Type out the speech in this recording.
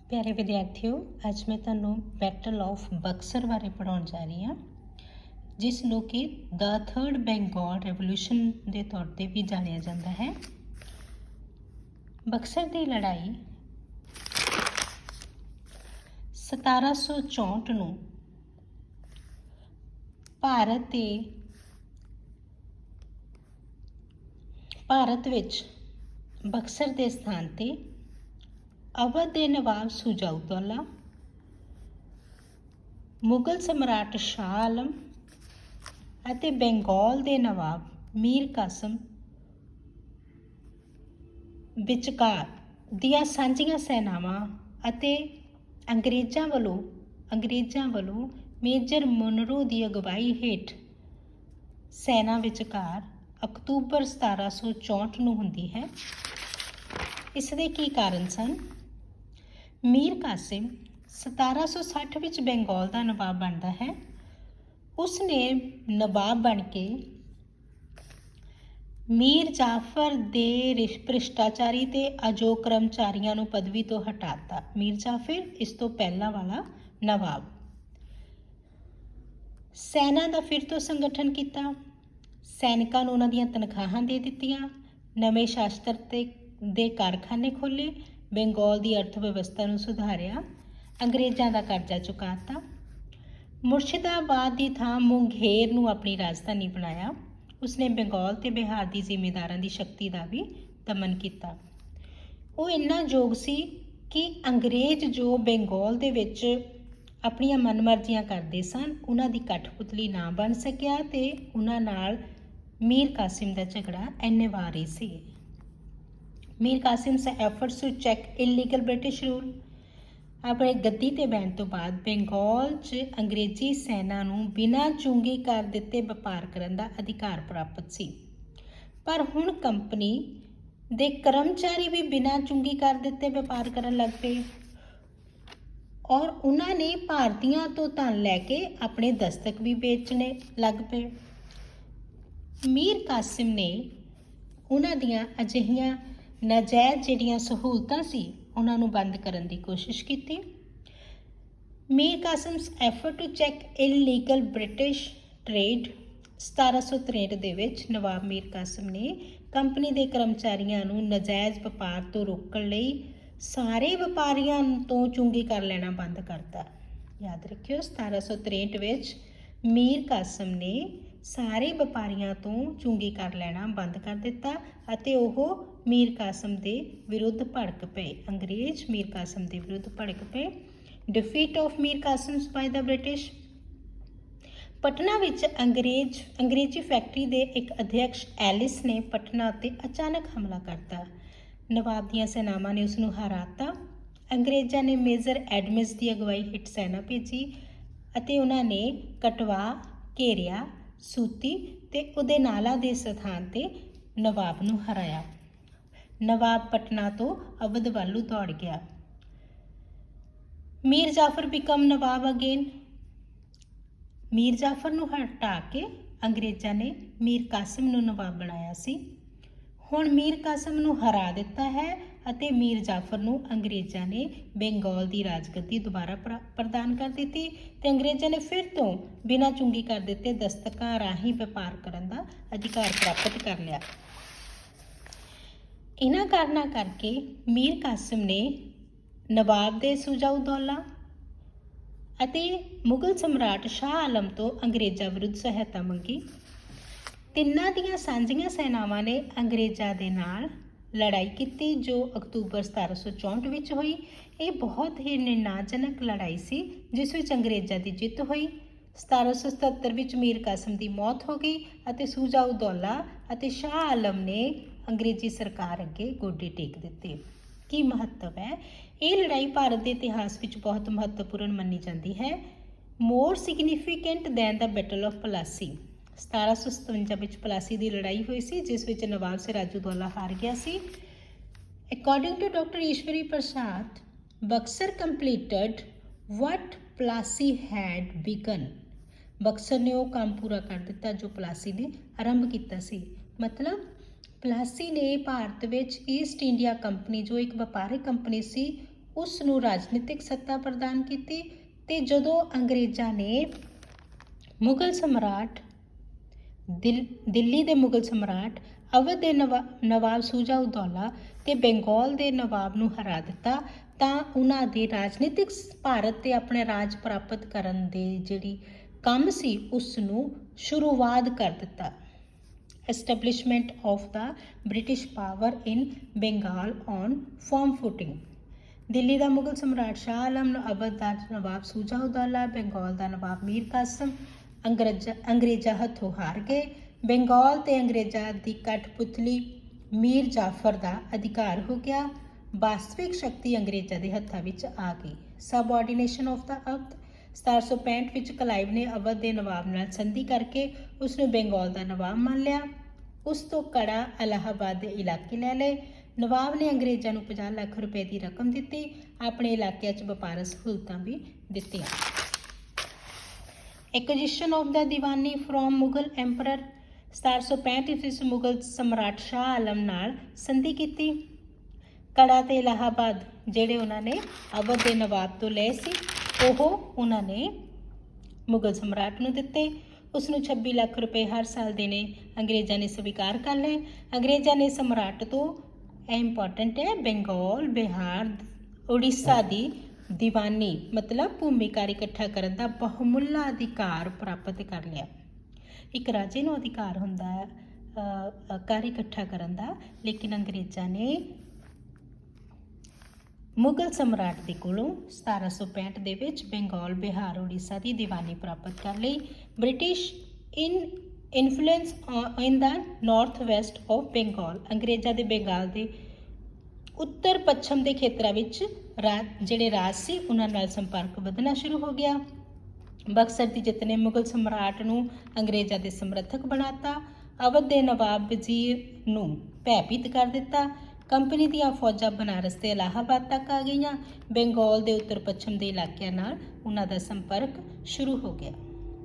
प्यारे विद्यार्थियों, अज मैं तुहानू बैटल ऑफ बक्सर बारे पढ़ाउण जा रही हाँ, जिसनों कि द थर्ड बंगाल रेवोल्यूशन के तौर पर भी जानिया जाता है। बक्सर की लड़ाई 1764 ਨੂੰ ਭਾਰਤ ਵਿੱਚ बक्सर के स्थान ते अवध के नवाब सुजाउद्दौला, मुगल सम्राट शाह आलम ਅਤੇ बंगाल के नवाब मीर कासिम विचकार दियां सांझीਆਂ ਸੈਨਾਵਾਂ ਅਤੇ अंग्रेज़ों वालों मेजर मुनरो की अगवाई हेठ सैना विचकार अक्तूबर 1764 ਨੂੰ ਹੁੰਦੀ है। इस दे की कारण सन? मीर कासिम 1760 ਵਿੱਚ बंगाल का नवाब बनता है। उसने नवाब बन के मीर जाफर दे भ्रिष्टाचारी ते अजोग कर्मचारियों ਨੂੰ पदवी तो हटाता। मीर जाफर इस तो पहला वाला नवाब। सैना का फिर तो संगठन किया, सैनिकों ਨੂੰ ਉਹਨਾਂ ਦੀਆਂ तनख्वाहां दे ਦਿੱਤੀਆਂ, नवे शास्त्र ਦੇ कारखाने खोले, बंगाल की अर्थ व्यवस्था ਨੂੰ सुधारिया, अंग्रेज़ों का कर्जा चुकाता, मुर्शिदाबाद की थां मुंगेर ਨੂੰ अपनी राजधानी बनाया। उसने बंगाल ते बिहार की जिमीदारां की शक्ति का भी दमन किया। वो इन्ना जोग सी कि अंग्रेज जो बंगाल दे विच अपनियां मनमर्जियां करते सन, उन्हां दी कठपुतली ना बन सकिया ते उन्हां नाल मीर कासिम का झगड़ा इन्ने वार ही सी। Mir Qasim's efforts to check illegal British rule. अपने गद्दी ते बैठण तो बाद बंगाल च अंग्रेजी सैना नूं बिना चुंगी कर दिते व्यापार करन दा अधिकार प्राप्त सी, पर हुण कंपनी दे कर्मचारी भी बिना चुंगी कर दिते व्यापार करन लग पे और उन्होंने भारतीयों तो धन लैके अपने दस्तक भी बेचने लग पे। मीर कासिम ने उन्हां दियां अजिहियां नाजायज़ जिहड़ियां सहूलतां सी उन्हां नूं बंद करन दी कोशिश की। Mir Qasim's effort to check illegal British trade 1763 दे विच नवाब मीर कासिम ने कंपनी के कर्मचारियों नूं नाजायज़ व्यापार तो रोकण लई सारे व्यापारियों तो चुंगी कर लेना बंद करता। याद रखियो 1763 विच मीर कासिम ने सारे व्यापारियों तो चुंगी कर लेना बंद कर दिता अते ओह मीर कासिम के विरुद्ध भड़क पे। अंग्रेज मीर कासिम के विरुद्ध भड़क पे। Defeat of Mir Qasim by the British. Patna विच अंग्रेजी फैक्ट्री के एक अध्यक्ष एलिस ने पटना उत्ते अचानक हमला करता। नवाब दियां सेनावां ने उसनूं हराता। अंग्रेज़ों ने मेजर एडमिस की अगवाई हेठ सैना भेजी अते उन्होंने कटवा, घेरिया, सूती ते उदेनाला के स्थान ते नवाब नूं हराया। नवाब पटना तो अवध वालू दौड़ गया। मीर जाफर बिकम नवाब अगेन। मीर जाफर नूं हटा के अंग्रेज़ों ने मीर कासिम नूं नवाब बनाया सी। हुण मीर कासिम नूं हरा दिता है अते मीर जाफर नूं अंग्रेज़ों ने बंगाल की राजगद्दी दोबारा प्रदान कर दी ते अंग्रेज़ों ने फिर तो बिना चुंगी कर दिते दस्तकां राही व्यापार करन दा अधिकार प्राप्त कर लिया। इन्हां कारणां करके मीर कासिम ने नवाब दे सुजाउद्दौला अते मुगल सम्राट शाह आलम तो अंग्रेज़ों विरुद्ध सहायता मंगी। तिन्नां दियां सांझीਆਂ सैनावां ने अंग्रेज़ों के नाल लड़ाई की जो अक्तूबर 1764 विच हुई। ये बहुत ही निर्णाजनक लड़ाई सी जिस विच अंग्रेज़ों की जित हुई। 1777 विच मीर कासिम की मौत हो गई अते सुजाउद्दौला अते शाह आलम ने अंग्रेजी सरकार अगे गोडे टेक दिते। की महत्व है? ये लड़ाई भारत के इतिहास विच बहुत महत्वपूर्ण मनी जाती है। More significant than the battle of Plassey. 1757 which Plassey की लड़ाई हुई सी जिस विच नवाब सिराजुद्दौला हार गया सी। According to doctor Ishwari Prasad, Buxar completed what Plassey had begun. Buxar ने वो काम पूरा कर दिता जो प्लासी ने आरंभ किया सी। मतलब प्लासी ने भारत विच ईस्ट इंडिया कंपनी जो एक व्यापारिक कंपनी सी ਉਸ ਨੂੰ ਰਾਜਨੀਤਿਕ ਸੱਤਾ ਪ੍ਰਦਾਨ ਕੀਤੀ ਤੇ ਜਦੋਂ ਅੰਗਰੇਜ਼ਾਂ ਨੇ ਮੁਗਲ ਸਮਰਾਟ ਦਿੱਲੀ ਦੇ ਮੁਗਲ ਸਮਰਾਟ ਅਵਧ ਦੇ ਨਵਾਬ ਸ਼ੁਜਾ ਉਦ ਦੌਲਾ ਤੇ ਬੰਗਾਲ ਦੇ ਨਵਾਬ ਨੂੰ ਹਰਾ ਦਿੱਤਾ ਤਾਂ ਉਹਨਾਂ ਦੇ ਰਾਜਨੀਤਿਕ ਭਾਰਤ ਤੇ ਆਪਣੇ ਰਾਜ ਪ੍ਰਾਪਤ ਕਰਨ ਦੇ ਜਿਹੜੀ ਕੰਮ ਸੀ ਉਸ ਨੂੰ ਸ਼ੁਰੂਆਤ ਕਰ ਦਿੱਤਾ। Establishment of the British power in Bengal on firm footing। Delhi ਦਾ ਮੁਗਲ ਸਮਰਾਟ ਸ਼ਾਹ ਆਲਮ, ਅਵਧ ਦਾ ਨਵਾਬ ਸ਼ੁਜਾ ਉਦ ਦੌਲਾ, ਬੰਗਾਲ ਦਾ ਨਵਾਬ ਮੀਰ ਕਾਸਿਮ ਅੰਗਰੇਜ਼ਾਂ ਹੱਥੋਂ ਹਾਰ ਗਏ। ਬੰਗਾਲ ਤੇ ਅੰਗਰੇਜ਼ਾਂ ਦੀ ਕਠਪੁਤਲੀ ਮੀਰ ਜਾਫਰ ਦਾ ਅਧਿਕਾਰ ਹੋ ਗਿਆ। ਵਾਸਤਵਿਕ ਸ਼ਕਤੀ ਅੰਗਰੇਜ਼ਾਂ ਦੇ ਹੱਥਾਂ ਵਿੱਚ ਆ ਗਈ। ਸਬਆਰਡੀਨੇਸ਼ਨ ਆਫ ਦਾ ਅਵਧ। 1765 ਵਿੱਚ ਕਲਾਈਵ ਨੇ ਅਵਧ ਦੇ ਨਵਾਬ ਨਾਲ ਸੰਧੀ ਕਰਕੇ ਉਸ ਨੂੰ ਬੰਗਾਲ ਦਾ ਨਵਾਬ ਮੰਨ ਲਿਆ। ਉਸ ਤੋਂ ਕੜਾ ਇਲਾਹਾਬਾਦ ਦੇ ਇਲਾਕੇ ਲੈ ਲਏ। ਨਵਾਬ ਨੇ ਅੰਗਰੇਜ਼ਾਂ ਨੂੰ 50 ਲੱਖ ਰੁਪਏ ਦੀ ਰਕਮ ਦਿੱਤੀ। ਆਪਣੇ ਇਲਾਕਿਆਂ 'ਚ ਵਪਾਰਕ ਸਹੂਲਤਾਂ ਵੀ ਦਿੱਤੀਆਂ। Acquisition of the Diwani from Mughal emperor. 1765 ਵਿੱਚ ਮੁਗਲ ਸਮਰਾਟ ਸ਼ਾਹ ਆਲਮ ਨਾਲ ਸੰਧੀ ਕੀਤੀ। ਕੜਾ ਤੇ ਇਲਾਹਾਬਾਦ ਜਿਹੜੇ ਉਹਨਾਂ ਨੇ ਅਵਧ ਦੇ ਨਵਾਬ ਤੋਂ ਲਏ ਸੀ ਉਹ ਉਹਨਾਂ ਨੇ ਮੁਗਲ ਸਮਰਾਟ ਨੂੰ ਦਿੱਤੇ। ਉਸ ਨੂੰ 26 ਲੱਖ ਰੁਪਏ ਹਰ ਸਾਲ ਦੇਣੇ ਅੰਗਰੇਜ਼ਾਂ ਨੇ ਸਵੀਕਾਰ ਕਰ ਲਏ। ਅੰਗਰੇਜ਼ਾਂ ਨੇ ਸਮਰਾਟ ਤੋਂ, ਇਹ ਇੰਪੋਰਟੈਂਟ ਹੈ, ਬੰਗਾਲ, ਬਿਹਾਰ, ਉੜੀਸਾ ਦੀ ਦੀਵਾਨੀ ਮਤਲਬ ਭੂਮੀਕਾਰ ਇਕੱਠਾ ਕਰਨ ਦਾ ਬਹੁਮੁੱਲਾ ਅਧਿਕਾਰ ਪ੍ਰਾਪਤ ਕਰ ਲਿਆ। ਇੱਕ ਰਾਜੇ ਨੂੰ ਅਧਿਕਾਰ ਹੁੰਦਾ ਹੈ ਕਰ ਇਕੱਠਾ ਕਰਨ ਦਾ, ਲੇਕਿਨ ਅੰਗਰੇਜ਼ਾਂ ਨੇ ਮੁਗਲ ਸਮਰਾਟ ਦੇ ਕੋਲੋਂ 1765 ਦੇ ਵਿੱਚ ਬੰਗਾਲ, ਬਿਹਾਰ, ਉੜੀਸਾ ਦੀ ਦੀਵਾਨੀ ਪ੍ਰਾਪਤ ਕਰ ਲਈ। British influence in the north West of Bengal. ਅੰਗਰੇਜ਼ਾਂ ਦੇ ਬੰਗਾਲ ਦੇ ਉੱਤਰ ਪੱਛਮ ਦੇ ਖੇਤਰਾਂ ਵਿੱਚ ਜਿਹੜੇ ਰਾਜ ਸੀ ਉਹਨਾਂ ਨਾਲ ਸੰਪਰਕ ਵਧਣਾ ਸ਼ੁਰੂ ਹੋ ਗਿਆ। ਬਕਸਰ ਦੀ ਜਿੱਤ ਨੇ ਮੁਗਲ ਸਮਰਾਟ ਨੂੰ ਅੰਗਰੇਜ਼ਾਂ ਦੇ ਸਮਰਥਕ ਬਣਾਤਾ। ਅਵਧ ਦੇ ਨਵਾਬ ਵਜ਼ੀਰ ਨੂੰ ਭੈਭੀਤ ਕਰ ਦਿੱਤਾ। ਕੰਪਨੀ ਦੀਆਂ ਫੌਜਾਂ ਬਨਾਰਸ ਤੇ ਇਲਾਹਾਬਾਦ ਤੱਕ ਆ ਗਈਆਂ। ਬੰਗਾਲ ਦੇ ਉੱਤਰ ਪੱਛਮ ਦੇ ਇਲਾਕਿਆਂ ਨਾਲ ਉਹਨਾਂ ਦਾ ਸੰਪਰਕ ਸ਼ੁਰੂ ਹੋ ਗਿਆ।